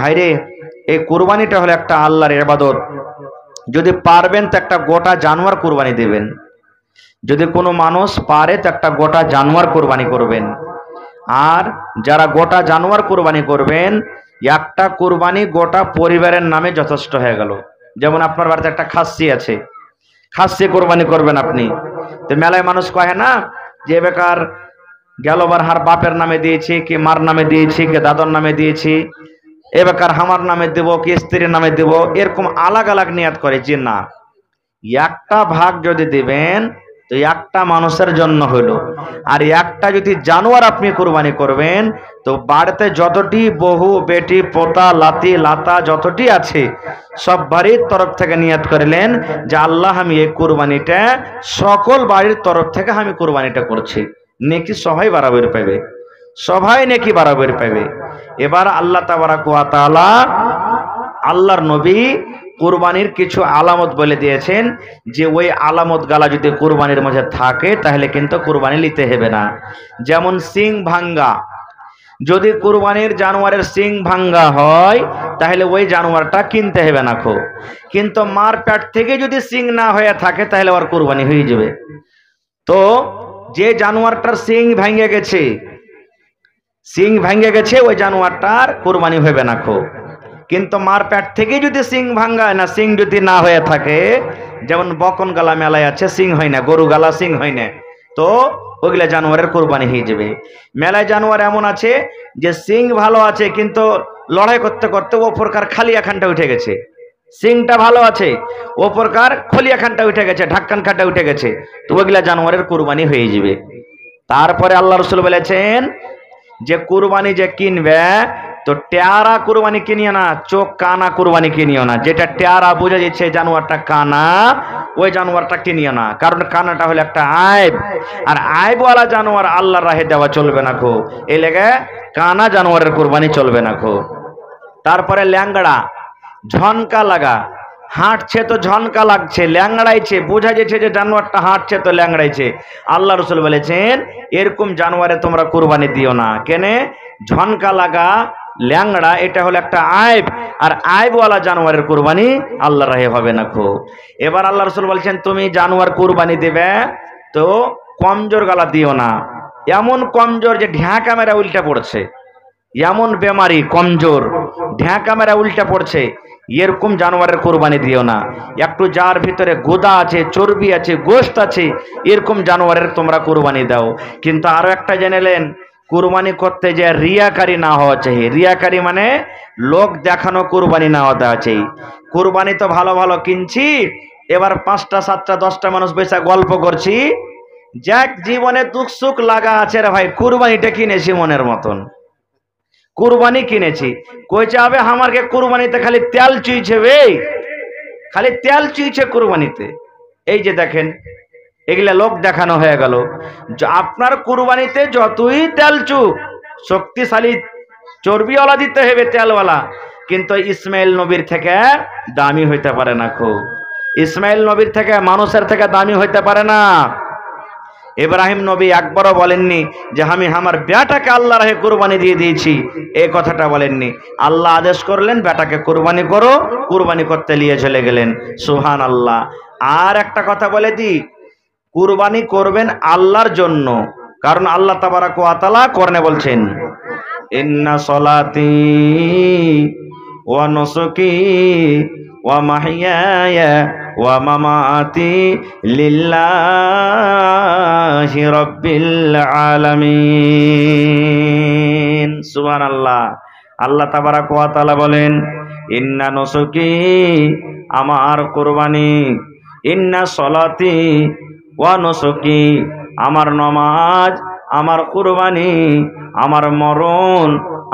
ভাইরে এই কুরবানিটা হলো একটা আল্লাহর ইবাদত। যদি পারবেন তো একটা গোটা জানোয়ার কুরবানি দেবেন। যদি কোনো মানুষ পারে তো একটা গোটা জানোয়ার কুরবানি করবেন। আর যারা গোটা জানোয়ার কুরবানি করবেন, একটা কুরবানি গোটা পরিবারের নামে যথেষ্ট হয়ে গেল। যেমন আপনার বাড়িতে একটা খাসি আছে, খাসি কুরবানি করবেন আপনি, তো মেলায় মানুষ কহে না যে বেকার গেলবার হার বাপের নামে দিয়েছি, কি মার নামে দিয়েছি, কি দাদর নামে দিয়েছি, এ বেকার আমার নামে দেব, কি স্ত্রীর নামে দেব, এরকম আলাগ আলাগ নিয়াত করে। যে না, একটা ভাগ যদি দিবেন তো একটা মানুষের জন্য হইল। আর একটা যদি জানোয়ার আপনি কুরবানি করবেন তো বাড়িতে যতটি বহু বেটি পোতা লাতি লাতা যতটি আছে সব বাড়ির তরফ থেকে নিয়াত করলেন যে আল্লাহ আমি এই কুরবানিটা সকল বাড়ির তরফ থেকে আমি কুরবানিটা করছি। নেকি সবাই বরাবর পাবে, সবাই নেকি বরাবর পাবে। এবার আল্লাহ তাবারাক ওয়া তাআলা আল্লাহর নবী কুরবানির কিছু আলামত বলে দিয়েছেন যে ওই আলামত গালা যদি কুরবানির মধ্যে থাকে তাহলে কিন্তু কুরবানি নিতে হবে না। যেমন সিং ভাঙ্গা, যদি কুরবানির জানোয়ারের সিং ভাঙ্গা হয় তাহলে ওই জানোয়ারটা কিনতে হবে না খো। কিন্তু মার পেট থেকে যদি সিং না হয়ে থাকে তাহলে ওর কুরবানি হয়ে যাবে। তো যে জানোয়ারটার সিং ভেঙে গেছে, সিং ভেঙে গেছে, ওই জানোয়ারটার কুরবানি হবে না খো। কিন্তু মার পেট থেকে যদি সিং ভাঙ্গা না, সিং যদি না হয়ে থাকে, যেমন বকন গালা মেলায় আছে সিং হয় না, গরু গালা সিং হয় না, তো ওইগুলা জানোয়ারের কুরবানি হয়ে যাবে। মেলায় জানোয়ার এমন আছে যে সিং ভালো আছে কিন্তু লড়াই করতে করতে ও প্রকার খালিয়া খানটা উঠে গেছে, সিংটা ভালো আছে ও প্রকার খলিয়া খানটা উঠে গেছে, ঢাক্কান খানটা উঠে গেছে, তো ওইগুলা জানোয়ারের কুরবানি হয়ে যাবে। তারপরে আল্লাহ রাসূল বলেছেন যে কুরবানি যে কিনবে তো টেয়ারা কুরবানি কিনিও না, চোখ কানা কুরবানি কিনিও না। যেটা টেয়ারা বোঝা যাচ্ছে জানোয়ারটা কানা, ওই জানোয়ারটা কিনিও না, কারণ কানাটা হলো একটা আইব, আর আইবওয়ালা জানোয়ার আল্লাহর রাহে দেওয়া চলবে না খো। এই লেগে কানা জানোয়ারের কুরবানি চলবে না খো। তারপরে ল্যাংড়া, ঝনকা লাগা, হাঁটছে তো ঝনকা লাগছে, ল্যাংড়াইছে, বোঝা যাচ্ছে যে জানোয়ারটা হাঁটছে তো ল্যাংড়াইছে। আল্লাহ রাসূল বলেছেন এরকম জানোয়ারে তোমরা কুরবানি দিও না। কেনে? ঝনকা লাগা ল্যাংড়া এটা হলো একটা আইব, আর আইবওয়ালা জানোয়ারের কুরবানি আল্লাহর রাহে হবে না খো। এবার আল্লাহ রাসূল বলছেন তুমি জানোয়ার কুরবানি দেবে তো কমজোর গালা দিও না, এমন কমজোর যে ঢাকা মেরা উল্টা পড়ছে, এমন বেমারি কমজোর ঢাকা মেরা উল্টা পড়ছে, এরকম জানোয়ারের কুরবানি দিও না। একটু যার ভিতরে গোদা আছে, চর্বি আছে, গোশত আছে, এরকম জানোয়ারের তোমরা কুরবানি দাও। কিন্তু আরো একটা জেনেলেন, কুরবানি করতে যে রিয়াকারি না হওয়া চাই। রিয়াকারি মানে লোক দেখানো কুরবানি না হওয়া চাই। কুরবানি তো ভালো ভালো কিনছি, এবার 5টা 7টা 10টা মানুষ বসে গল্প করছি, যাক জীবনে দুঃখ সুখ লাগা আছে রে ভাই, কুরবানিটা কিনেছি মনের মতন, কুরবানি কিনেছি, কইছে আবে আমাকে কুরবানিতে খালি তেল চুইছে বে, খালি তেল চুইছে কুরবানিতে। এই যে দেখেন এগুলা লোক দেখানো হয়ে গেল। আপনার কুরবানিতে যতই তেল চুক, শক্তিশালী চর্বিওয়ালা দিতে হবে তেলওয়ালা, কিন্তু ইসমাইল নবীর থেকে দামি হইতে পারে না খো। ইসমাইল নবীর থেকে, মানুষের থেকে দামি হইতে পারে না। ইব্রাহিম নবী একবারও বলেননি যে আমি আমার বেটাকে আল্লাহর রাহে কুরবানি দিয়ে দিয়েছি, এই কথাটা বলেননি। আল্লাহ আদেশ করলেন বেটাকে কুরবানি করো, কুরবানি করতে নিয়ে চলে গেলেন। সুবহানাল্লাহ। আর একটা কথা বলে দিই, কুরবানি করবেন আল্লাহর জন্য, কারণ আল্লাহ তাবারাক ওয়া তাআলা কোরআনে বলছেন ইন্না সলাতি ওয়া নুসুকি ওয়া মাহইয়ায়া ওয়া মামাতি লিল্লাহি রাব্বিল আলামিন। সুবহানাল্লাহ। আল্লাহ তাবারাক ওয়া তাআলা বলেন ইন্না নুসুকি আমার কুরবানি, ইন্না সলাতি ওয়া নুসুকি আমার নামাজ, আমার কুরবানি, আমার মরণ,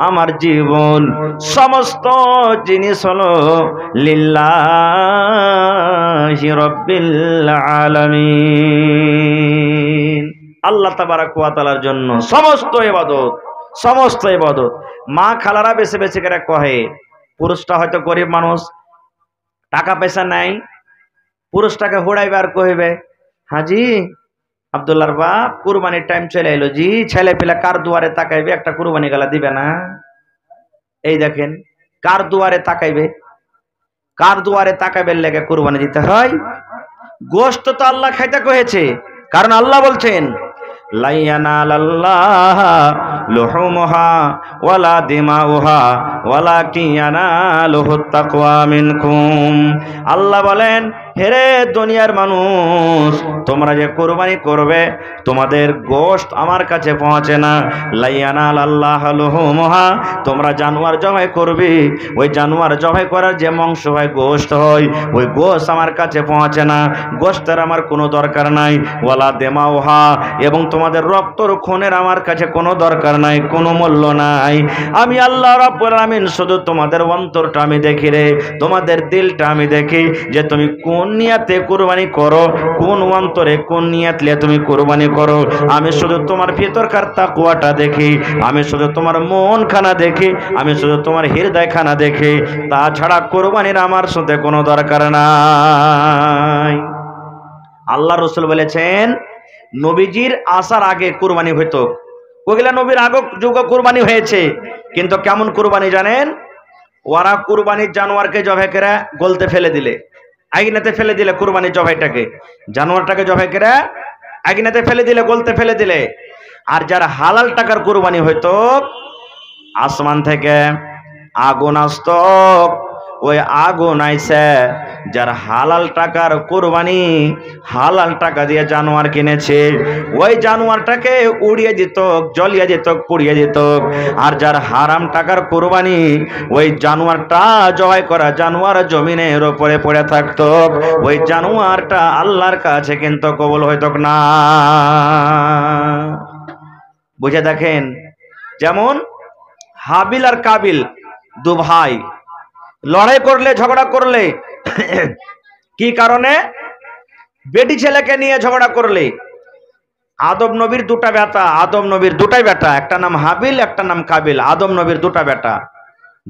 আমার জীবন, সমস্ত জিনিস হলো লিল্লাহি রাব্বিল আলামিন, আল্লাহ তাবারাক ওয়া তাআলার জন্য সমস্ত ইবাদত, সমস্ত ইবাদত। মা খালারা বেছে বেছে করে কহে, পুরুষটা হয়তো গরিব মানুষ, টাকা পয়সা নাই, পুরুষটাকে হুড়াইবে আর কহিবে হাজি আব্দুল্লাহর বাপ কুরবানির টাইম চলে এলো জি, ছেলে পেলে কার দুয়ারে তাকাইবে, একটা কুরবানি গালা দিবে না? এই দেখেন কার দুয়ারে তাকাইবে? কার দুয়ারে তাকাইবে লেগে কুরবানি দিতে হয়? গোশত তো আল্লাহ খাইতে কহেছে, কারণ আল্লাহ বলছেন লা ইয়ানালাল্লাহ লুহুমুহা ওয়ালা দিমাউহা ওয়ালাকিন ইয়ানালুহুত তাকওয়া মিনকুম। আল্লাহ বলেন, হেরে দুনিয়ার মানুষ, তোমরা যে কুরবানি করবে তোমাদের গোশত আমার কাছে পৌঁছে না। লা ইয়ানালাল্লাহ লুহুমুহা, তোমরা জানোয়ার জবাই করবে, ওই জানোয়ার জবাই করার যে মাংস হয়, গোশত হয়, ওই গোশত আমার কাছে পৌঁছে না। গোশতের আমার কোনো দরকার নাই। ওয়ালা দিমাউহা, এবং তোমাদের রক্তর খুনের আমার কাছে কোনো দরকার নাই, কোনো মূল্য নাই। আমি আল্লাহ রাব্বুল আলামিন শুধু তোমাদের অন্তরটা আমি দেখি রে, তোমাদের দিলটা আমি দেখি, যে তুমি কোন নিয়াতে কুরবানি করো, কোন অন্তরে কোন নিয়াত নিয়ে তুমি কুরবানি করো। আমি শুধু তোমার ভিতরকার তাকওয়াটা দেখি, আমি শুধু তোমার মন খানা দেখি, আমি শুধু তোমার হৃদয় খানা দেখি। তাছাড়া কুরবানির আমার সাথে কোনো দরকার নাই। আল্লাহ রাসূল বলেছেন, নবীজির আসার আগে কুরবানি হইতো, ওগুলা নবীর আগে যুগে কুরবানি হয়েছে, কিন্তু কেমন কুরবানি জানেন? ওরা কুরবানির জানোয়ারকে জবাই করে গলতে ফেলে দিলে, আগুনেতে ফেলে দিলে, কুরবানির জবাইটাকে, জানোয়ারটাকে জবাই করে আগুনেতে ফেলে দিলে, গলতে ফেলে দিলে। আর যার হালাল টাকার কুরবানি হইতো, আসমান থেকে আগুন আসতো, ওই আগুন আইসে যার হালাল টাকার কুরবানি, হালাল টাকা দিয়ে জানোয়ার কিনেছে, ওই জানোয়ারটাকে উড়িয়ে দিত, জ্বলিয়ে দিত, পুড়িয়ে দিত। আর যার হারাম টাকার কুরবানি, ওই জানোয়ারটা জবাই করা জানোয়ার জমিনের উপরে পড়ে থাকতো, ওই জানোয়ারটা আল্লাহর কাছে কিন্তু কবুল হইতো না। বুঝে দেখেন, যেমন হাবিল আর কাবিল দু ভাই লড়াই করলে, ঝগড়া করলে, কি কারণে? বেটি ছেলেকে নিয়ে ঝগড়া করলে। আদম নবীর দুটা বেটা, আদম নবীর দুটাই বেটা, একটা নাম হাবিল, একটা নাম কাবিল। আদম নবীর দুটা বেটা,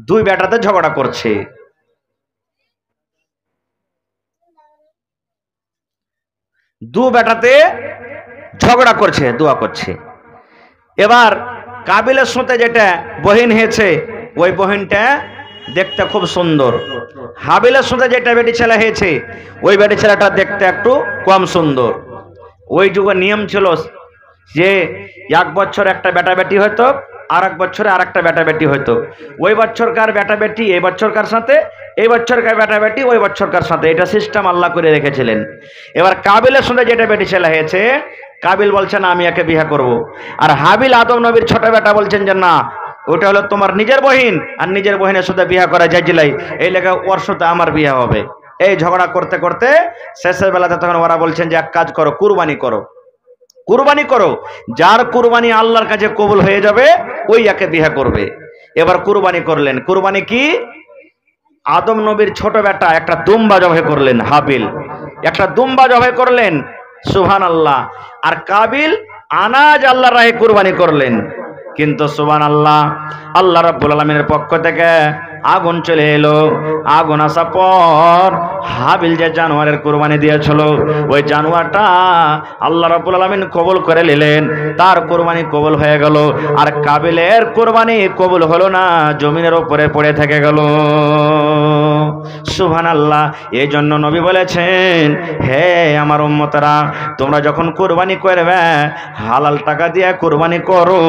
দুই বেটাতে ঝগড়া করছে। দু বেটাতে ঝগড়া করছে, দোয়া করছে। এবার কাবিলের সাথে যেটা বহিন হয়েছে, ওই বহিনটা দেখতে খুব সুন্দর। হাবিলের সাথে যেটা বেটি ছেলে হয়েছে, ওই বেটি ছেলেটা দেখতে একটু কম সুন্দর। ওই যুগে নিয়ম ছিল যে এক বছর একটা বেটা বেটি হতো, আর এক বছরে আর একটা বেটা বেটি হতো। ওই বছরকার বেটা বেটি এই বছরকার সাথে, এই বছরকার বেটা বেটি ওই বছরকার সাথে, এটা সিস্টেম আল্লাহ করে রেখেছিলেন। এবার কাবিলের সাথে যেটা বেটি ছেলে হয়েছে, কাবিল বলছেন আমি একে বিয়ে করব, আর হাবিল আদম নবীর ছোট বেটা বলছেন যে না, ওটা হলো তোমার নিজের বহিন, আর নিজের বহিনের সাথে বিয়ে করা যাইছিলাই, এই লেগে ওর সাথে আমার বিয়ে হবে। এই ঝগড়া করতে করতে শেষের বেলাতে তখন ওরা বলছেন যে এক কাজ করো, কুরবানি করো, কুরবানি করো, যার কুরবানি আল্লাহর কাছে কবুল হয়ে যাবে ওই একে বিয়ে করবে। এবার কুরবানি করলেন। কুরবানি কি? আদম নবীর ছোট বেটা একটা দুম্বা জবাই করলেন, হাবিল একটা দুম্বা জবাই করলেন, সুবহানাল্লাহ। আর কাবিল আনাজ আল্লাহর রাহে কুরবানি করলেন। কিন্তু সুবহানাল্লাহ, আল্লাহ রাব্বুল আলামিনের পক্ষ থেকে আগুন চলে এলো। আগুন আসার পর হাবিল যে জানোয়ারের কুরবানি দিয়েছিল, ওই জানোয়ারটা আল্লাহ রাব্বুল আলামিন কবুল করে নিলেন, তার কুরবানি কবুল হয়ে গেল। আর কাবিলের কুরবানি কবুল হলো না, জমিনের উপরে পড়ে থেকে গেল। সুবহানাল্লাহ। এই জন্য নবী বলেছেন, হে আমার উম্মতরা, তোমরা যখন কুরবানি করবে হালাল টাকা দিয়ে কুরবানি করো,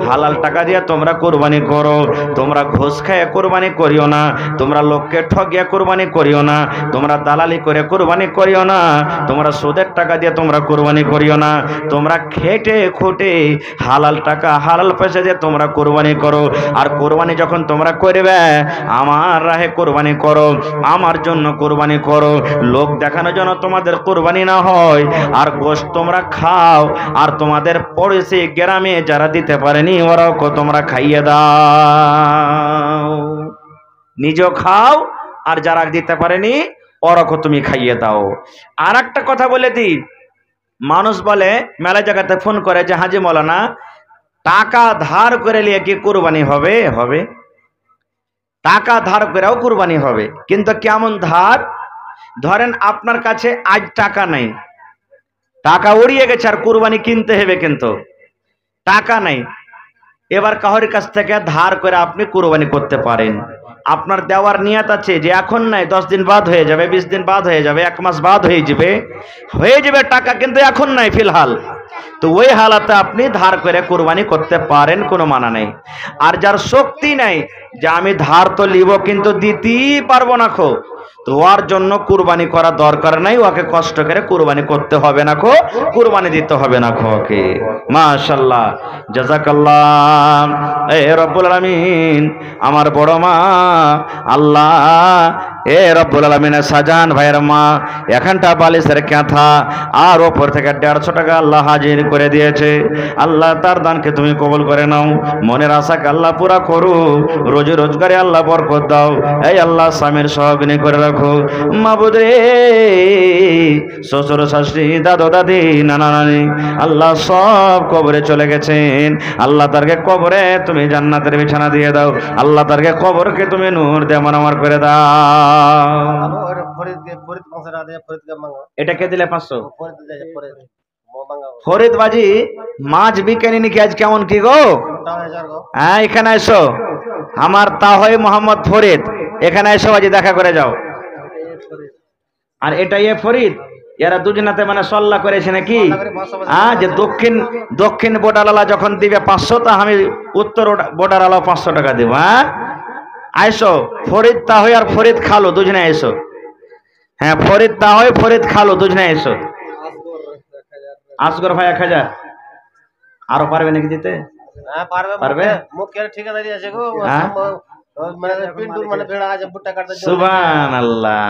হালাল টাকা দিয়ে তোমরা কুরবানি করো। তোমরা ঘুষ খেয়ে কুরবানি করিও না, তোমরা লোককে ঠকিয়ে কুরবানি করিও না, তোমরা দালালি করে কুরবানি করিও না, তোমরা সুদের টাকা দিয়ে তোমরা কুরবানি করিও না। তোমরা খেটে খুঁটে হালাল টাকা, হালাল পয়সা দিয়ে তোমরা কুরবানি করো। আর কুরবানি যখন তোমরা করবে, আমার রাহে কুরবানি করো, আমার জন্য কুরবানি করো। লোক দেখানোর জন্য তোমাদের কুরবানি না হয়। আর গোশত তোমরা খাও, আর তোমাদের পড়োশি গ্রামে যারা দিতে পারেনি ওরাও তোমরা খাইয়ে দাও। নিজেও খাও, আর যারা দিতে পারেনি ওরাও তুমি খাইয়ে দাও। আর একটা কথা বলে দিই, মানুষ বলে মেলা জায়গাতে ফোন করে যে হাজি মৌলানা, টাকা ধার করে নিয়ে কি কুরবানি হবে? হবে, টাকা ধার করেও কুরবানি হবে। কিন্তু কেমন ধার? ধরেন আপনার কাছে আজ টাকা নেই, টাকা উড়িয়ে গেছে, আর কুরবানি কিনতে হবে, কিন্তু টাকা নেই। এবার কাহরির কাছ থেকে ধার করে আপনি কুরবানি করতে পারেন। আপনার দেওয়ার নিয়ত আছে যে এখন নাই, 10 দিন বাদ হয়ে যাবে, 20 দিন বাদ হয়ে যাবে, 1 মাস বাদ হয়ে যাবে টাকা, কিন্তু এখন নাই ফিলহাল, তো ওই হালাতে আপনি ধার করে কুরবানি করতে পারেন, কোনো মানা নেই। আর যার শক্তি নাই যে আমি ধার তো লিব কিন্তু দিতেই পারবো না খো, তো ওর জন্য কুরবানি করা দরকার নাই, ওকে কষ্ট করে কুরবানি করতে হবে না খো, কুরবানি দিতে হবে না খো ওকে। মাশাআল্লাহ, জাযাকাল্লাহ। এ রব্বুল আলামিন, আমার বড় মা আল্লাহ, এ রব্বুল আলামিনের সাজান ভাইয়ের মা এখানটা বালিশের কাঁথা আর ওপর থেকে 150 টাকা আল্লাহ হাজির করে দিয়েছে। আল্লাহ তার দানকে তুমি কবুল করে নাও, মনের আশাকে আল্লাহ পুরা করো, রোজি রোজগারে আল্লাহ বরকত দাও। এই আল্লাহ স্বামীর সহগ্নি করে রাখো। মাবুদ রে, শ্বশুর শাশুড়ি দাদু দাদি নানা নানি আল্লাহ সব কবরে চলে গেছেন, আল্লাহ তারকে কবরে তুমি জান্নাতের বিছানা দিয়ে দাও, আল্লাহ তারকে কবরকে তুমি নূর দিয়ে মানামার করে দাও। এটা কে দিলে 500? ফরিদ বাজি মাছ বিকেনি নাকি আজ, কেমন কি গো? হ্যাঁ এখানে এসো, আমার তাহই মোহাম্মদ ফরিদ, এখানে এসো বাজি, দেখা করে যাও। আর এটা এ ফরিদ, এরা দুজনাতে মানে সল্লা করেছে নাকি? হ্যাঁ, যে দক্ষিণ বোর্ডারওয়ালা যখন দিবে 500, তা আমি উত্তর বোর্ডারওয়ালা 500 টাকা দিব। হ্যাঁ আইসো, ফরিদ তাহই আর ফরিদ খালো দুজনে এসো। হ্যাঁ ফরিদ তাহই ফরিদ খালো দুজনে এসো। আসগর ভাই 1000, আরো পারবে নাকি দিতে? পারবে। সুবহানাল্লাহ,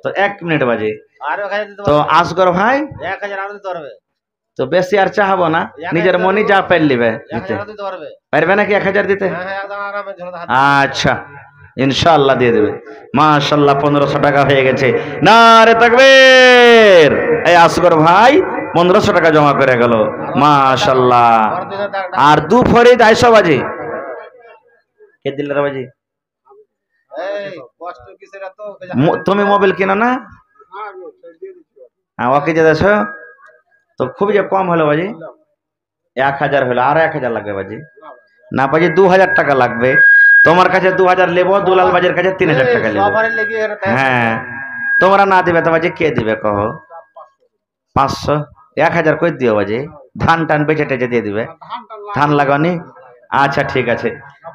তো 1 মিনিট বাজে, তো আসগর ভাই 1000 তো বেশি আর চাহাবো না, নিজের মনে যা পাইল লিবে দিতে পারবে নাকি 1000 দিতে? আচ্ছা ইনশাআল্লাহ দিয়ে দেবে। মাশাআল্লাহ 1500 টাকা হয়ে গেছে, নারে তাকবীর। এই আসগর ভাই 1500 টাকা জমা করে গেল, মাশাআল্লাহ। আর 2 ফরিদ আইসা বাজি, কে দিল রে বাজি? তুমি মোবাইল কিনো না? হ্যাঁ ওকে যে দেছো, তো খুব যে কম হলো বাজি, 1000 হলো, আর 1000 লাগবে বাজি না বাজি, 2000 টাকা লাগবে। তোমার কাছে 2000 লেবো, দুলাল বাজির কাছে 3000 টাকা লেবো। হ্যাঁ তোমরা না দিবে তো বাজি কে দিবে কহ? 500 1000 কই দিও বাজি, ধান টান বেচে টেচে দিয়ে দিবে, ধান লাগানি। আচ্ছা ঠিক আছে,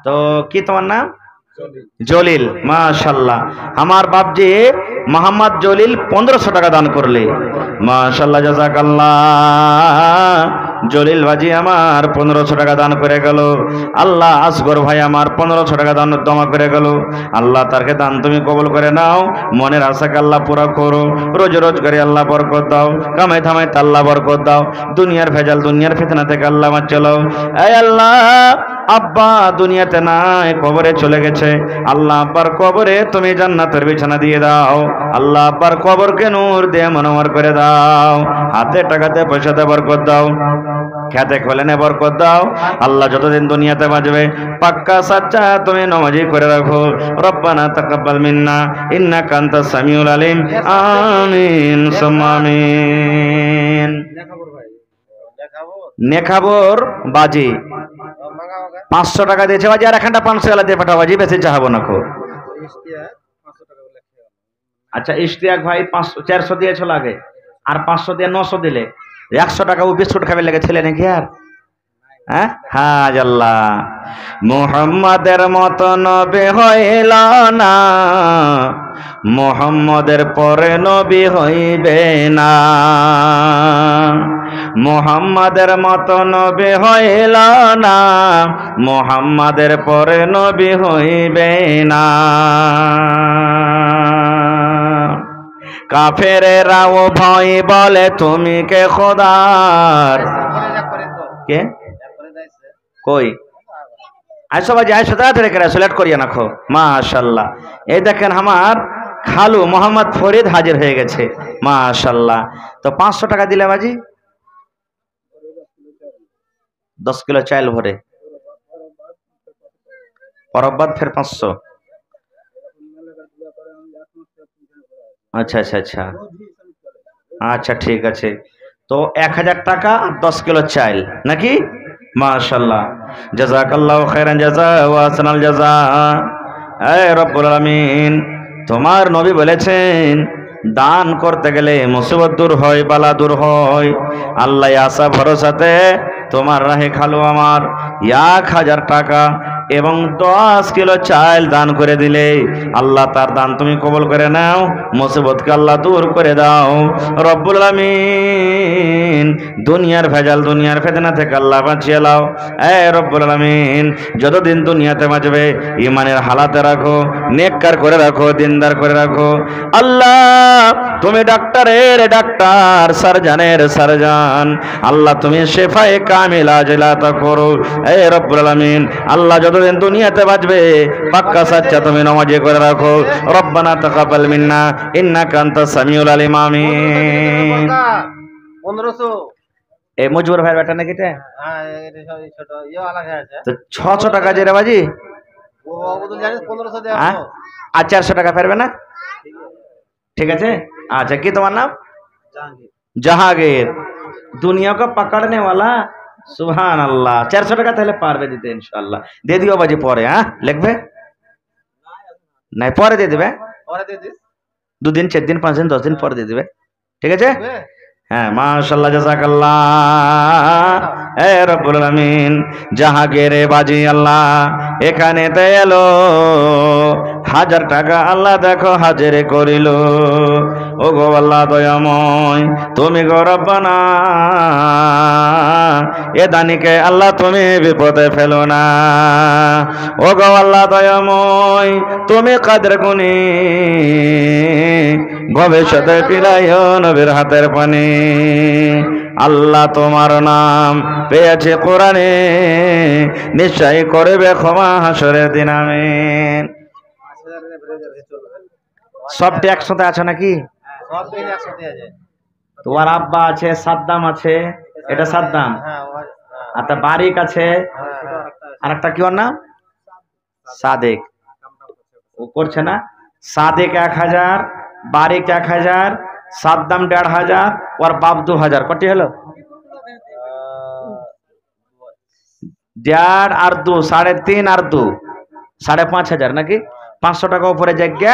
তো কি তোমার নাম? জলিল। মাশাআল্লাহ, আমার বাপজি মোহাম্মদ জলিল 1500 টাকা দান করলে, মাশাআল্লাহ জাযাকাল্লাহ। জলিল ভাজি আমার 1500 টাকা দান করে গেল, আল্লাহ আসগর ভাই আমার 1500 টাকা দান জমা করে গেল, আল্লাহ তারকে দান তুমি কবুল করে নাও, মনের আশাকে আল্লাহ পুরা করো, রোজ রোজগারে আল্লাহ বরকত দাও, কামাই থামাই আল্লাহ বরকত দাও, দুনিয়ার ভেজাল দুনিয়ার ফিতনা থেকে আল্লাহ বাঁচাও। এই আল্লাহ আব্বা দুনিয়াতে নাই, কবরে চলে গেছে, আল্লাহ আব্বার কবরে তুমি জান্নাতের বিছানা দিয়ে দাও, আল্লাহ আব্বার কবরকে নূর দিয়ে মনোহর করে দাও, হাতে টাকাতে পয়সাতে বরকত দাও, খেতে খোলেনে বরকত দাও, আল্লাহ যতদিন দুনিয়াতে বাঁচবে পাক্কা সাচ্চা তুমি নামাজি করে রাখো। রব্বানা তাকাব্বাল মিন্না ইন্নাকা আনতাস সামিউল আলিম। আমিন সুম্মা আমিন। নেখাবর বাজি 500 টাকা দিয়েছে বাজি, আর এখানটা 500 টাকা দিয়ে পাঠাও বাজি, বেশি চাহাবো না খো। আচ্ছা ইশতিয়াক ভাই 400 দিয়েছিল আগে, আর 500 দিয়ে 900 দিলে 100 টাকা ও বিস্কুট খাবে লেগে ছেলে নাকি আর? হ্যাঁ হ্যাঁ আল্লাহ, মুহাম্মাদের মতো নবী হইল না, মুহাম্মাদের পরে নবী হইবে না, মুহাম্মাদের মতো নবী হইল না, মুহাম্মাদের পরে নবী হইবে না। কাফেরেরাও ভয় বলে তুমি কে খোদার। কে কই আইসো বাজি, আইসো তাড়াতাড়ি করে সিলেক্ট করিয়া নাখো। মাশাআল্লাহ, এই দেখেন আমার খালু মোহাম্মদ ফরিদ হাজির হয়ে গেছে, মাশাআল্লাহ। তো 500 টাকা দিলে বাজি, 10 কিলো চাল ভরে, পরবাদ ফের 500। আচ্ছা আচ্ছা আচ্ছা আচ্ছা ঠিক আছে, তো 1000 টাকা 10 কিলো চাল নাকি? মাশাআল্লাহ, জাযাকাল্লাহু খাইরান জাযা ওয়া আহসানাল জাযা। এ রব্বুল আলামিন, তোমার নবী বলেছেন দান করতে গেলে মুসিবত দূর হয়, বালা দূর হয়। আল্লাহ আশা ভরসাতে তোমার রাহে খালু আমার 1000 টাকা এবং 10 কিলো চাল দান করে দিলে আল্লাহ তার দান তুমি কবুল করে নাও, মুসিবতকে আল্লাহ দূর করে দাও। রব্বুল আলামিন, দুনিয়ার ভেজাল, দুনিয়ার ফিতনা থেকে আল্লাহ বাঁচিয়ে লাও। এ রব্বুল আলামিন, যতদিন দুনিয়াতে বাঁচবে ইমানের হালাতে রাখো, নেককার করে রাখো, দিনদার করে রাখো। আল্লাহ তুমি ডাক্তারের ডাক্তার, সার্জনের সার্জন, আল্লাহ তুমি শেফায়ে কামিলা আজলাতা করো। এ রব্বুল আলামিন, আল্লাহ যতদিন দুনিয়াতে বাঁচবে পাক্কা সাচ্চা তুমি নামাজি করে রাখো। রব্বানা তাকাব্বাল মিন্না ইন্নাকা আনতাস সামিউল আলিম। আমিন। 1500 এই মজবুর ভাইয়ের বেটা নাকি এটা? হ্যাঁ এটা সব ছোট ইয়ে আলাদা আছে তো 600 টাকা যে রে বাজি, ও বদল জানিস 1500 দেয়া হ্যাঁ, আর 400 টাকা ফেরবে না? ঠিক আছে। अच्छा কি তোমার নাম? জাহাঙ্গীর। दुनिया को पकड़ने वाला, सुभान अल्लाह। 400 টাকা তাহলে পারবে দিতে ইনশাআল্লাহ। দিয়ে দিও বাজি পরে, হ্যাঁ লিখবে নাই, পরে দিয়ে দিবে, পরে দিয়ে দিস 2 দিন 4 দিন 5 দিন 10 দিন পরে দিয়ে দিবে, ঠিক আছে? হ্যাঁ মাশাআল্লাহ, জাযাকাল্লাহ। এ রব্বুল আলামিন, জাহাঙ্গীর বাজি আল্লাহ এখানে তে এলো 1000 টাকা আল্লাহ দেখো হাজির করিল। ও গো আল্লাহ দয়াময়, তুমি গো রব্বানা এ দানিকে আল্লাহ তুমি বিপদে ফেলো না। ও গো আল্লাহ দয়াময়, তুমি কাদের গুনি ভবিষ্যতে পিলাইও নবীর হাতের পানি। আল্লাহ তোমার নাম পেয়েছে কোরআনে, নিশ্চয় করবে ক্ষমা হাসরের দিন। আমিন। সবটি একসাথে আছে নাকি? সব দিন একসাথে আছে। তোমার আব্বা আছে, সাদ্দাম আছে, এটা সাদ্দাম, হ্যাঁ আর তার বারিক আছে, আর একটা কি ওর নাম? সাদেক। ও করছে না? সাদেক 1000, বারিক 1000, সাদ্দাম 1500, ওর বাপ 2000। কটি হলো? 1.5 আর 2, 3.5 আর 2, 5,500 নাকি? 500 টাকা উপরে জায়গা।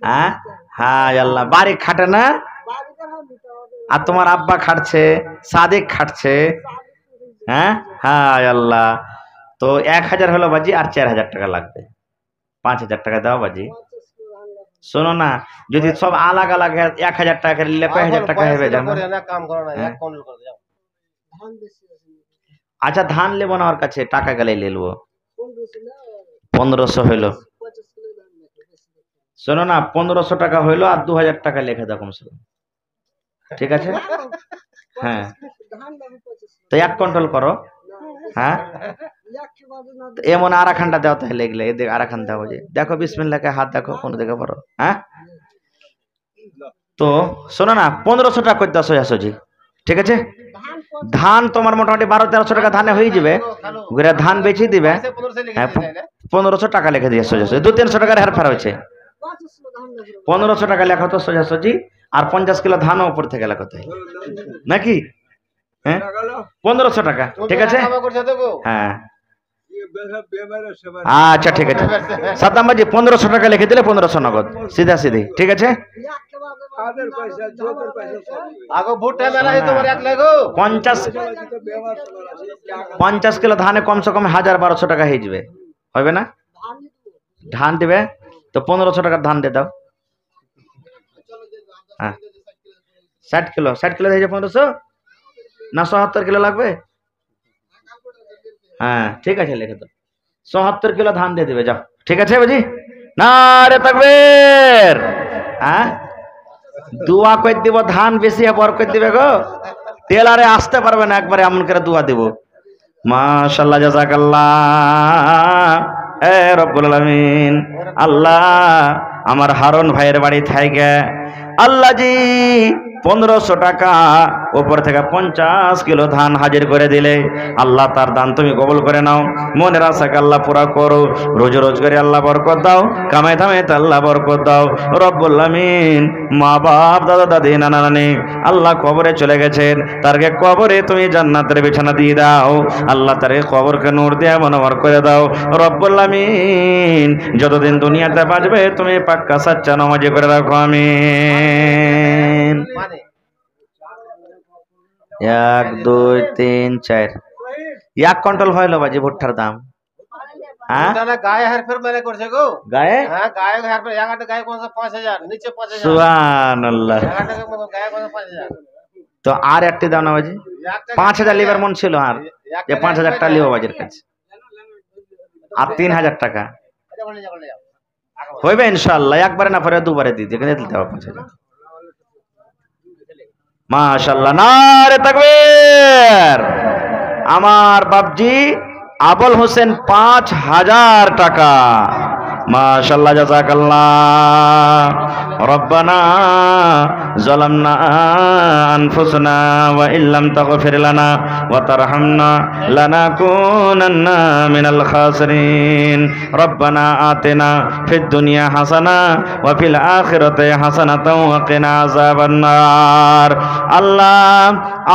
হ্যাঁ হ্যাঁ আল্লাহ, বারিক খাটে না, আর তোমার আব্বা খাটছে, সাদেক খাটছে। হ্যাঁ হ্যাঁ আল্লাহ, তো 1000 হলো বাজি, আর 4000 টাকা লাগবে। 5000 টাকা দাও বাজি। শোনো না, যদি সব আলাগ আলাগ 1000 টাকা করে নিলে কয় হাজার টাকা হবে জানো? কাম করো না, এক কন্ট্রোল করে দাও। আচ্ছা ধান নেবো না ওর কাছে, টাকা গেলে নেবো। 1500 হইলো। শোনো না, 1500 টাকা হইলো, আর 2000 টাকা লিখে দাও কমসে কম, ঠিক আছে? হ্যাঁ, তো 1 কন্ট্রোল করো। হ্যাঁ, এমন আর খানটা দাও তাহলে, এগুলো এদিকে আর খান দাও। যে দেখো বিসমিল্লাহকে হাত দেখো কোন দিকে পড়ো। হ্যাঁ, তো শোনো না, 1500 টাকা করে দাও সোজাসুজি, ঠিক আছে? ধান তোমার মোটামুটি 1200-1300 টাকা ধানে হয়ে যাবে, ঘুরে ধান বেচে দিবে। হ্যাঁ, 1500 টাকা লিখে দিয়ে সোজাসুজি, 200-300 টাকার হেরফের হয়েছে। 1500 টাকা লেখা তো সোজাসুজি, আর 50 কিলো ধানও উপর থেকে লেখা তো নাকি? হ্যাঁ, 1500 টাকা, ঠিক আছে? হ্যাঁ আচ্ছা ঠিক আছে সাদ্দাম ভাজি, 1500 টাকা লিখে দিলে 1500 নগদ সিধা সিধি, ঠিক আছে? 50 কিলো ধানে কমসে কম 1000-1200 টাকা হয়ে যাবে, হবে না? ধান দিবে তো 1500 টাকার ধান দিয়ে দাও। হ্যাঁ 60 কিলো হয়ে যাবে 1500 না 77 কিলো লাগবে? হ্যাঁ ঠিক আছে, লিখে দাও 77 কিলো ধান দিয়ে দিবে, যাও, ঠিক আছে বুঝি? নারে তাকবীর। হ্যাঁ, দোয়া করে দিব, ধান বেশি বরকত দিবে গো, টেলারে আসতে পারবে না, একবারে এমন করে দোয়া দিব। মাশাআল্লাহ, জাযাকাল্লাহ। এ রব্বুল আলামিন, আল্লাহ আমার হারুন ভাইয়ের বাড়ি থেকে আল্লাহ জি 1500 টাকা উপর থেকে 50 কিলো ধান হাজির করে দিলে আল্লাহ তার দান তুমি কবুল করে নাও। মনের আশাকে আল্লাহ পুরা করো। রোজ রোজগারে আল্লাহ বরকত দাও, কামাই ধামাইতে আল্লাহ বরকত দাও রব্বুল আমিন। মা বাপ দাদা দাদি নানা নানি আল্লাহ কবরে চলে গেছেন, তারকে কবরে তুমি জান্নাতের বিছানা দিয়ে দাও আল্লাহ, তার কবরকে নূর দিয়ে মনোহর করে দাও রব্বুল আমিন। যতদিন দুনিয়াতে বাঁচবে তুমি পাক্কা সাচ্চা নামাজি করে রাখো আমিন। মানে 1 2 3 4 1 কুইন্টাল হইলো বাজি ভুট্টার দাম। হ্যাঁ ওটা না গায়ে হেরফের মেলে করছে গো। গায়ে হ্যাঁ গায়ে হেরফের, একটা গায়ে কোন 5000 নিচে 5000, সুবহানাল্লাহ। একটা গায়ে কোন 5000। তো আর একটি দাও না বাজি, 5000 লিবার মন ছিল, আর যে 5000 টাকা লিও বাজির কাছে, আর 3000 টাকা হইবে ইনশাআল্লাহ। একবারে না পরে দুবারে দিতে দিতে হবে 5000। মাশাআল্লাহ, নারে তাকবীর। আমার বাপজি আবুল হোসেন 5000 টাকা। মাশাআল্লাহ, জাযাকাল্লাহ। রব্বানা যালামনা আনফুসানা ওয়া ইল্লাম তাগফির লানা ওয়া তারহামনা লানাকুনান্না মিনাল খাসিরিন। রব্বানা আতিনা ফিদ দুনিয়া হাসানা ওয়া ফিল আখিরাতি হাসানাতাও ওয়া কিনা আযাবান নার। আল্লাহ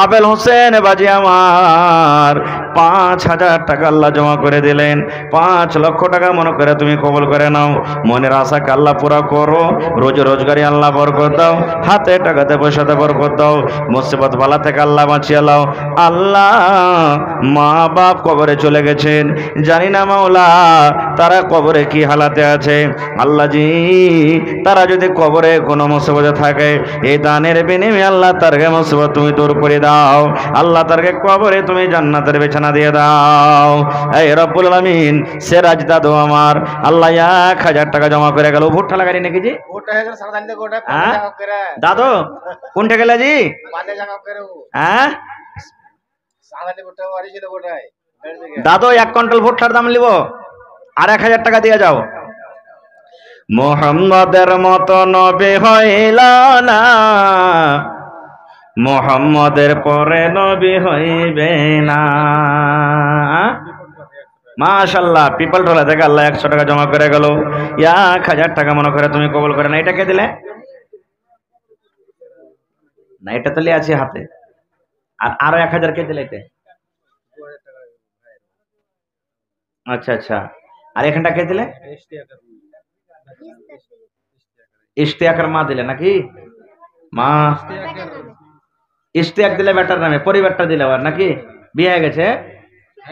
আবুল হোসেন বাজি আমার 5000 টাকা আল্লাহ জমা করে দিলেন। 5 লক্ষ টাকা মনে করে তুমি কবুল করে নাও। মনের আশাকে আল্লাহ পুরা করো। রোজ রোজগারি আল্লাহ বরকত দাও, হাতে টাকাতে পয়সাতে বরকত দাও, মুসিবত বালা থেকে আল্লাহ বাঁচিয়ে লাও আল্লাহ। মা বাপ কবরে চলে গেছেন, জানি না মাওলা তারা কবরে কি হালাতে আছে আল্লাহ জি। তারা যদি কবরে কোনো মুসিবতে থাকে, এই দানের বিনিময়ে আল্লাহ তারকে মুসিবত তুমি দূর করে দাও আল্লাহ, তারকে কবরে তুমি জান্নাতের বিছানা দিয়ে দাও। এই রব্বুল আলামিন, সিরাজ দাদু আমার আল্লাহ 1000 টাকা জমা করে গেল। ভুট্টা লাগারি নাকি জি? ওটা হেজার সাদালে গোটা হ্যাঁ? 5 টাকা করে দাদু কোনটা গেলে জি? 5 টাকা করে ও হ্যাঁ সাদালে গোটা বাড়ি ছিল গোটায়। দাদু 1 কুইন্টাল ভুট্টার দাম লিব, আর 1000 টাকা দিয়ে যাও। মুহাম্মাদের মতো নবী হইল না, মুহাম্মাদের পরে নবী হইবে না। মাশাআল্লাহ, পিপল টোলা থেকে আল্লাহ 100 টাকা জমা করে গেল। 1000 টাকা মনে করে তুমি কবুল করে না। এটা কে দিলে না? এটা তো আছে হাতে। আর আরো 1000 কে দিলে এটা? আচ্ছা আচ্ছা, আর এখানটা কে দিলে? ইশতিয়াকের মা দিলে নাকি? মা ইশতিয়াক দিলে বেটার নামে, পরিবারটা দিলে আবার নাকি? বিয়ে হয়ে গেছে?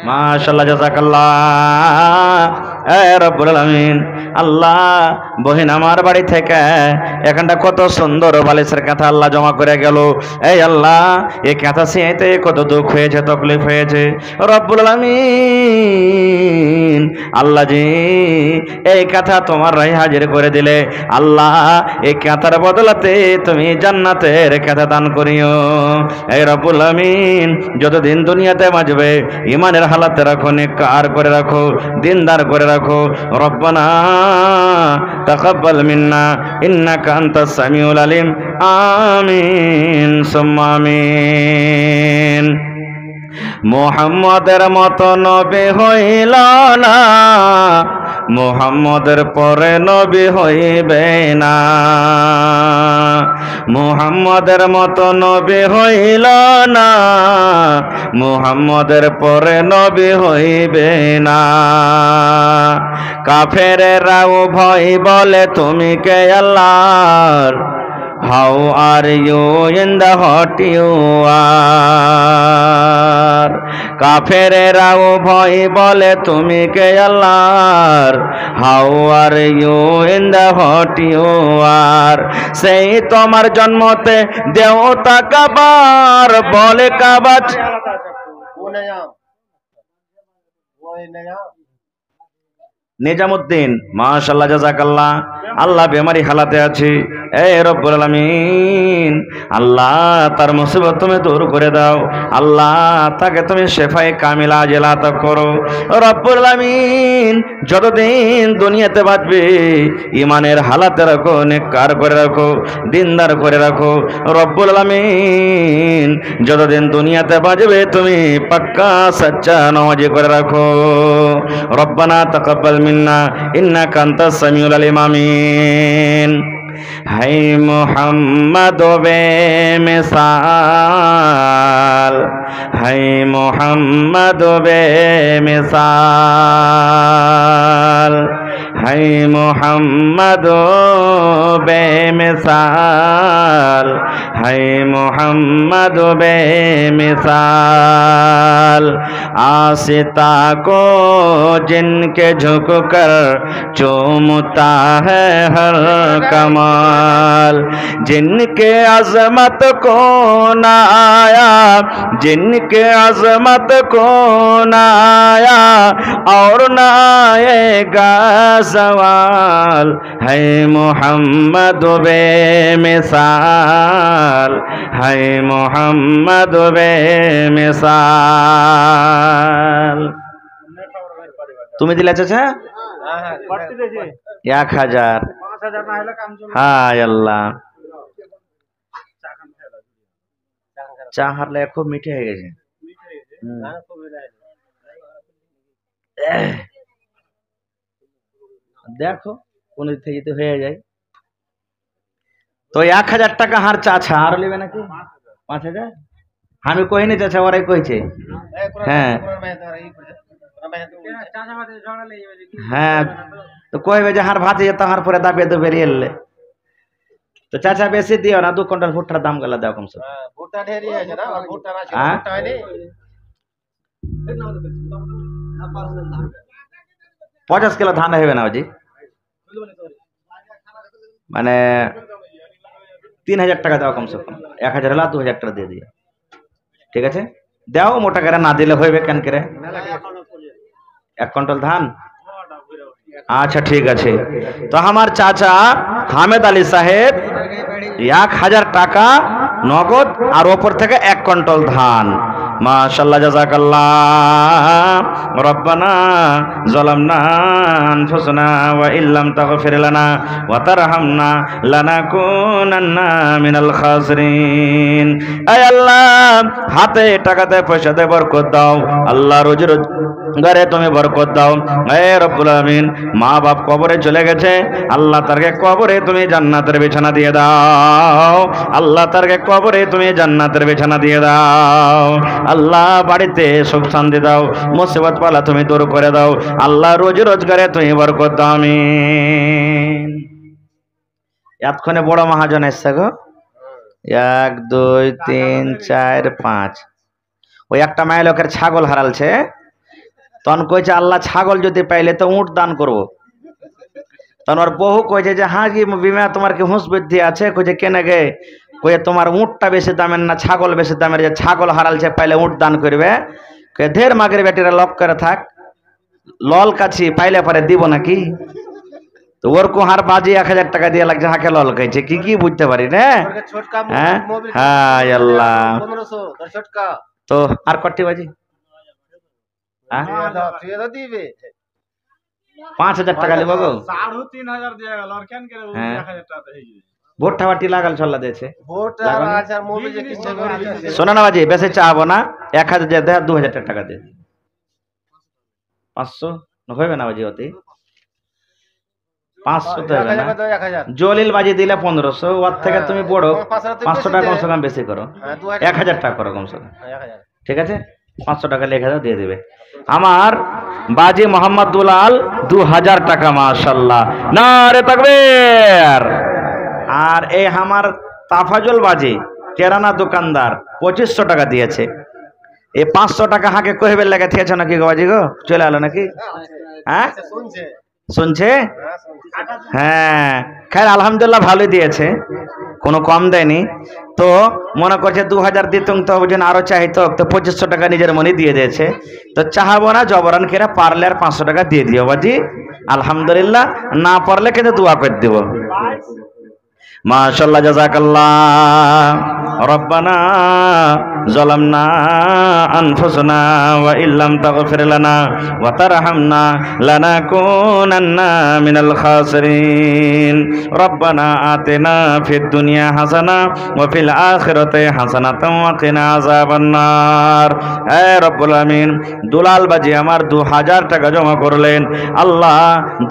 মাশাআল্লাহ, জাযাকাল্লাহ। এ রব্বুল আলামিন, আল্লাহ বহিন আমার বাড়ি থেকে এখানটা কত সুন্দর বালিশের কথা আল্লাহ জমা করে গেল। এই আল্লাহ, এই কথা সিয়াইতে কত দুঃখ হয়েছে, তকলিফ হয়েছে রব্বুল আলামিন। আল্লাহ জি এই কথা তোমার রায় হাজির করে দিলে আল্লাহ, এই কথার বদলাতে তুমি জান্নাতের কথা দান করিও। এই রব্বুল আলামিন, যতদিন দুনিয়াতে বাঁচবে ইমানের হালাতে রাখো, নেককার করে রাখো, দিনদার করে রাখো। রব্বানা তাকাব্বাল মিন্না ইন্নাকা আনতাস সামিউল আলিম। আমিন সুম্মা আমিন। মুহাম্মাদের মতো নবী হইল না, মুহাম্মাদের পরে নবী হইবে না। মুহাম্মাদের মতো নবী হইল না, মুহাম্মাদের পরে নবী হইবে না। কাফেরেরাও ভয় বলে তুমি কে আল্লাহর, how are you in the hot you are। কাফেরেরাও ভয় বলে তুমি কে আল্লাহর, how are you in the hot you are। সেই তোমার জন্মতে দেওতা কাবার বলে কাবা। নিজামুদ্দিন, মাশাআল্লাহ, জাযাকাল্লাহ। আল্লাহ বেমারি হালাতে আছে, এ রব্বুল আলামিন আল্লাহ তার মুসিবত তুমি দূর করে দাও, আল্লাহ তাকে তুমি শেফায়ে কামিলা আজেলা আতা করো রব্বুল আলামিন। যতদিন দুনিয়াতে বাঁচবে ইমানের হালাতে রাখো, নেককার করে রাখো, দিনদার করে রাখো রব্বুল আলামিন। যতদিন দুনিয়াতে বাঁচবে তুমি পাক্কা সচ্চা নামাজি করে রাখো। রব্বানা তাকাব্বাল মিন্না ইন্নাকা আনতাস সামিউল আলিম। আমিন। হাই মোহাম্মদ বে মিসাল, হাই মোহাম্মদ বে মিসাল, হাই মোহাম্মদ বে মিসাল, হাই মোহাম্মদ বে मिसाल। आसिता को जिनके झुक कर चूमता है हर कमाल, जिनके अजमत को नाया, जिनके अजमत को नाया और नाएगा सवाल, है मोहम्मद बे मिसाल, है मोहम्मद बे मिसाल। তুমি দিলে চাচা 1000। হায় আল্লাহ, চা হারলে খুব মিঠে হয়ে গেছে। দেখো কোন দিক থেকে যদি হয়ে যায় তো 1000 টাকা হার চাচা আর নেবে নাকি 5000? আমি কইনি চাচা, ওরাই কইছে। হ্যাঁ হ্যাঁ, তো কইবে যে হার ভাতে যেত, হার পরে দাবিয়ে তো বেরিয়ে এলে। তো চাচা বেশি দিও না, 2 কুইন্টাল ভুট্টার দাম গেলা দাও কমসে কম। ভুট্টা ঢেরি আছে না, ভুট্টা না ছিল, হ্যাঁ? ভুট্টা হয়নি। 50 কিলো ধান হবে না জি, মানে 3000 টাকা দাও কমসে কম। 1000 হলে 2000 টাকা দিয়ে দিও, ঠিক আছে? দাও মোটা করে, না দিলে হইবে কেন করে? 1 কুইন্টাল ধান, আচ্ছা ঠিক আছে। তো আমার চাচা হামেদ আলী সাহেব 1000 টাকা নগদ আর ওপর থেকে 1 কুইন্টাল ধান। মাশাআল্লাহ, জাযাকাল্লাহ। রব্বানা যালামনা আনফুসানা ওয়া ইল্লাম তাগফির লানা ওয়া তারহামনা লানাকুনান্না মিনাল খাসিরিন। আয় আল্লাহ, হাতে টাকাতে পয়সাতে বরকত দাও আল্লাহ, রোজি রোজগারে তুমি বরকত দাও। হে রব্বুল আমিন, মা বাপ কবরে চলে গেছে আল্লাহ, তারকে কবরে তুমি জান্নাতের বিছানা দিয়ে দাও আল্লাহ, তারকে কবরে তুমি জান্নাতের বিছানা দিয়ে দাও আল্লাহ। বাড়িতে সুখ শান্তি দাও, মুসিবত পালা তুমি দূর করে দাও আল্লাহ, রোজি রোজগারে তুমি বরকত দাও। আমিন। এতক্ষণে বড় মহাজন এসছে গো, 1 2 3 4 5। ওই একটা মায়ের লোকের ছাগল হারালছে, তখন কইছে আল্লাহ ছাগল যদি পাইলে তো উট দান করবো। তখন ওর বহু কইছে যে হ্যাঁ কি বিমা তোমার কি হুঁশ বুদ্ধি আছে? কইছে কেন গে? কয়ে তোমার উটটা বেশি দামের না ছাগল বেশি দামের? যে ছাগল হারালছে পাইলে উট দান করবে। কয়ে ধের মাগের বেটিরা লক করে থাক, লল কাছি পাইলে পরে দিব নাকি? তো ওর কুহার বাজি 1000 টাকা দিয়ে লাগছে, হাকে লল খাইছে কি কি বুঝতে পারি না। হ্যাঁ হ্যাঁ আল্লাহ। 1500 ছোটকা। তো আর কটি বাজি? 5000 টাকা লিব গো। 3000 দিয়ে গেল আর কেন করে 1000 টাকা হয়ে যাবে। ভোটটা বাটি লাগাল চল্লা দিয়েছে। ভোটটা আর মোবিল যে কিনছে করে শোনা না বাজি, বেশি চাবো না, 1000 দিয়ে দেয়, 2000 টাকা দিয়ে 500 হবে না বাজি অতি 500 তো হবে না। 1000 জলিল বাজি দিলে 1500, ওর থেকে তুমি বড় 500 টাকা কমসে কম বেশি করো, 1000 টাকা করো কমসে কম, 1000। ঠিক আছে? 500 টাকা লিখে দাও, দিয়ে দিবে। আমার বাজি মোহাম্মদ দুলাল 2000 টাকা, মাশাআল্লাহ, নারে তাকবীর। আর এই আমার তাফাজুল বাজি কেরানা দোকানদার 2500 টাকা দিয়েছে। এই 500 টাকা হাকে কইবে লাগে থিয়েছে নাকি গো বাজি গো? চলে আলো নাকি? হ্যাঁ শুনছে শুনছে? হ্যাঁ, খাই আলহামদুলিল্লাহ ভালোই দিয়েছে, কোনো কম দেয়নি। তো মনে করছে 2000 দিতুম তো ওই জন্য আরো চাইতো, তো 2500 টাকা নিজের মনে দিয়ে দিয়েছে। তো চাহাবো না জবরান কেরা, পারলে আর 500 টাকা দিয়ে দিও বাজি, আলহামদুলিল্লাহ, না পারলে কিন্তু দোয়া করে দেব। মাশাআল্লাহ, জাযাকাল্লাহ। রব্বানা যালামনা আনফুসানা ওয়া ইল্লাম তাগফির লানা ওয়া তারহামনা লানাকুনান্না মিনাল খাসিরিন। রব্বানা আতিনা ফিদ দুনিয়া হাসানা ওয়া ফিল আখিরাতি হাসানাতাও ওয়া কিনা আযাবান্নার। হে রব্বুল আমিন, দুলাল বাজি আমার 2000 টাকা জমা করলেন। আল্লাহ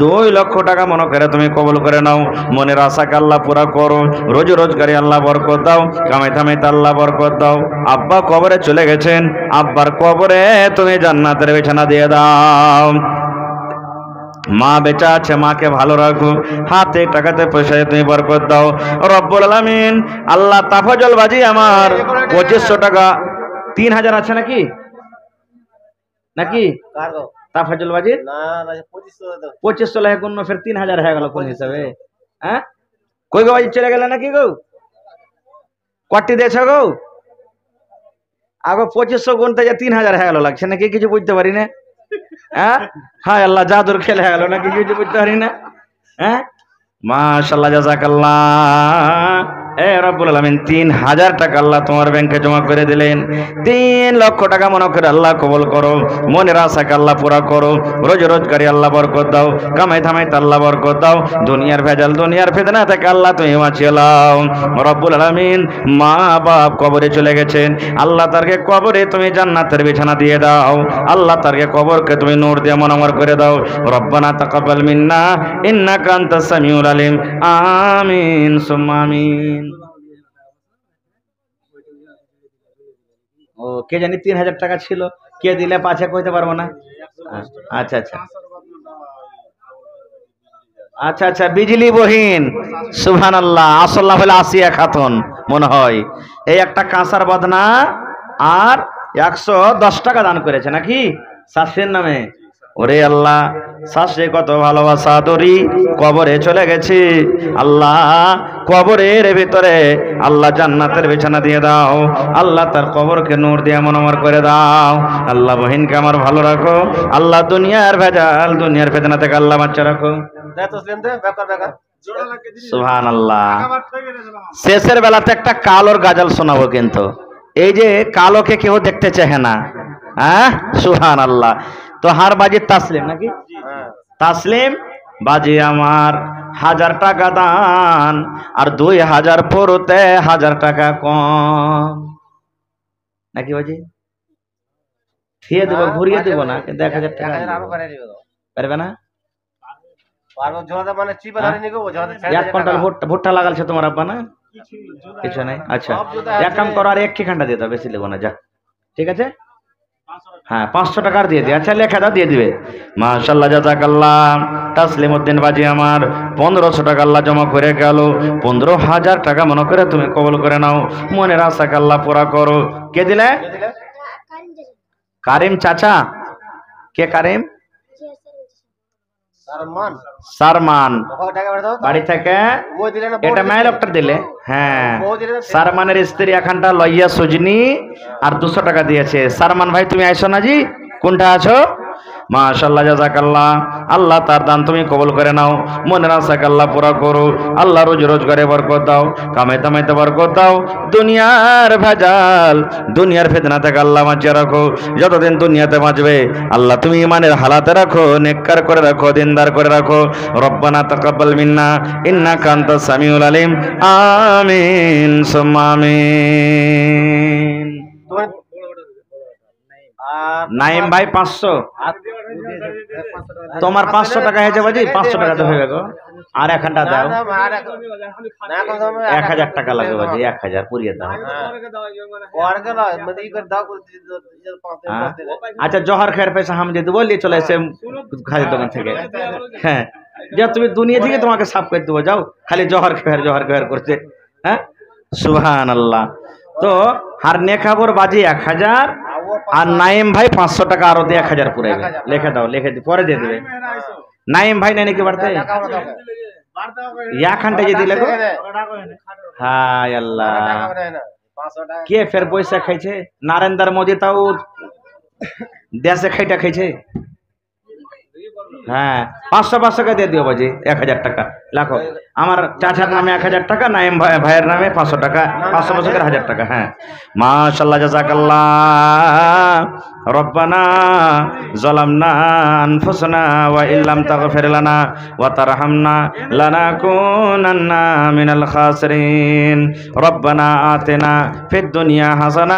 2 লক্ষ টাকা মনে করে তুমি কবুল করে নাও। মনের আশাকে আল্লাহ পুরা করো। রোজ রোজগারি আল্লাহ বরকত দাও। কামাই থামাইতে আল্লাহ বরকত দাও। আব্বা কবরে চলে গেছেন, আব্বার কবরে তুমি জান্নাতের বিছানা দিয়ে দাও। মা বেঁচে আছে, মাকে ভালো রাখো। হাতে টাকাতে পয়সায় তুমি বরকত দাও রব্বুল আলামিন। আল্লাহ তাফাজল বাজি আমার 2500 টাকা, 3000 আছে নাকি নাকি কারো তাফাজল বাজির না না 2500 2500 লাখ গুণ ফের 3000 হয়ে গেল কোন হিসাবে? হ্যাঁ, কই গো বাজি চলে গেলে নাকি গো? কটি দিয়েছ গো? আগো 2500 গুনতে যে 3000 হয়ে গেল লাগছে নাকি? কিছু বুঝতে পারি না। হ্যাঁ, হায় আল্লাহ, জাদুর খেলে হয়ে গেল নাকি? কিছু বুঝতে পারি না। হ্যাঁ, মাশাআল্লাহ, জাযাকাল্লাহ। এ রব্বুল আলামিন 3000 টাকা আল্লাহ তোমার ব্যাংকে জমা করে দিলেন। 3 লক্ষ টাকা মনে করে আল্লাহ কবুল করো। মনের আশাকে আল্লাহ পুরা করো। রোজ রোজগারি আল্লাহ বরকত দাও। কামাই থামাইতে আল্লাহ বরকত দাও। দুনিয়ার ভেজাল, দুনিয়ার ফিতনা থেকে আল্লাহ তুমি বাঁচিয়ে নাও রব্বুল আলামিন। মা বাপ কবরে চলে গেছেন, আল্লাহ তারকে কবরে তুমি জান্নাতের বিছানা দিয়ে দাও। আল্লাহ তারকে কবরকে তুমি নূর দিয়ে মনোমর করে দাও। রব্বানা তাকাব্বাল মিন্না ইন্নাকা আনতাস সামিউল আলিম। আমিন সুম্মা আমিন। ও কে জানি 3000 টাকা ছিল, কে দিলে পাছে কইতে পারবো না। আচ্ছা আচ্ছা আচ্ছা আচ্ছা, বিজলি বহিন, সুবহানাল্লাহ। আসল্লাহ হলে আসিয়া খাতুন মনে হয়। এই একটা কাঁসার বদনা আর 110 টাকা দান করেছে নাকি শাশুড়ির নামে। ওরে আল্লাহ, শাশুড়ি কত ভালোবাসা দরি, কবরে চলে গেছি। আল্লাহ কবরের ভিতরে আল্লাহ জান্নাতের বিছানা দিয়ে দাও। আল্লাহ তার কবরকে নূর দিয়ে মনোমর করে দাও। আল্লাহ বহিনকে আমার ভালো রাখো। আল্লাহ দুনিয়ার ভেজাল, দুনিয়ার ফিতনা থেকে আল্লাহ বাঁচা রাখো। দে তসলিম দে, বেকার বেকার সুবহানাল্লাহ। শেষের বেলাতে একটা কালোর গাজাল শোনাবো, কিন্তু এই যে কালোকে কেউ দেখতে চায় না। হ্যাঁ, সুবহানাল্লাহ। তো হার বাজি তাসলিম নাকি? তাসলিম বাজি আমার 1000 টাকা দান আর 2000 পড়তে 1000 টাকা কম নাকি বাজি? ফিরে দেবো, ঘুরিয়ে দেবো না, কিন্তু 1000 টাকা আরো করে দিও পারবে না। পারবো জোড়া মানে চিপে ধরে নিগো জোড়া 1 কুইন্টাল ভুট্টা লাগালছে তোমার আব্বা না? কিছু নাই। আচ্ছা, এক কাম করো, আর 1 ঘন্টা দিয়ে দাও, বেশি দেবো না। যা, ঠিক আছে। হ্যাঁ, 500 টাকার দিয়ে দিই। আচ্ছা, লেখা দাও, দিয়ে দিবে। মাশাআল্লাহ, জাযাকাল্লাহ। তাসলিম উদ্দিন বাজি আমার 1500 টাকা আল্লাহ জমা করে গেল। 15000 টাকা মনে করে তুমি কবুল করে নাও। মনের আশাকে আল্লাহ পুরা করো। কে দিলে? কারিম চাচা। কে কারিম? সারমান বাড়ি থেকে। এটা মাইল একটা দিলে। হ্যাঁ, সারমানের স্ত্রী এখানটা লইয়া সুজনি আর 200 টাকা দিয়েছে। সারমান ভাই তুমি আইসো না জি, কোনটা আছো? মাশাআল্লাহ, জাযাকাল্লাহ। আল্লাহ তার দান তুমি কবুল করে নাও। মনের আশাকে আল্লাহ পুরা করো। আল্লাহ রোজ রোজগারে বরকত দাও। কামাই তামাইতে বরকত দাও। দুনিয়ার ভেজাল, দুনিয়ার ফিতনা থেকে আল্লাহ বাঁচিয়ে রাখো। যতদিন দুনিয়াতে বাঁচবে আল্লাহ তুমি ইমানের হালাতে রাখো, নেককার করে রাখো, দিনদার করে রাখো। রব্বানা তাকাব্বাল মিন্না ইন্নাকা আনতাস সামিউল আলিম। আমিন সুম্মা আমিন। নাইম ভাই 500, তোমার 500 টাকা হয়েছে বাজি। 500 টাকা তো হয়ে গেল। আর 1 ঘন্টা দাও, 1000 টাকা লাগবে বাজি। 1000 পুরিয়ে দাও। আচ্ছা, জহর খের পয়সা হাম দিয়ে দেবো, নিয়ে চলে এসে খালি দোকান থেকে। হ্যাঁ, যা তুমি দুনিয়া থেকে তোমাকে সাফ করে দেবো। যাও, খালি জহর খের করছে। হ্যাঁ, সুবহানাল্লাহ। তো আর নেখাবর বাজি 1000 আর নাইম ভাই 500 টাকা আরো দিয়ে 1000 পুরাইবে। লিখে দাও, লিখে দি, পরে দিয়ে দেবে। নাইম ভাই নাই নাকি বাড়তে? 1 ঘন্টা যে দিলে গো। হায় আল্লাহ, কে ফের পয়সা খাইছে? নরেন্দ্র মোদি তাও দেশে খাইটা খাইছে। হ্যাঁ 500 টাকা দিয়ে দিও বাজি 1000 টাকা লাখো আমার চাচার নামে 1000 টাকা নাইম ভাইয়ের নামে 500 টাকা 500 করে 1000 টাকা হ্যাঁ মাশাআল্লাহ জাযাকাল্লাহ রব্বানা যালামনা আনফুসানা ওয়া ইল্লাম তাগফির লানা ওয়া তারহামনা লানাকুনান্না মিনাল খাসিরিন রব্বানা আতিনা ফিদ দুনিয়া হাসানা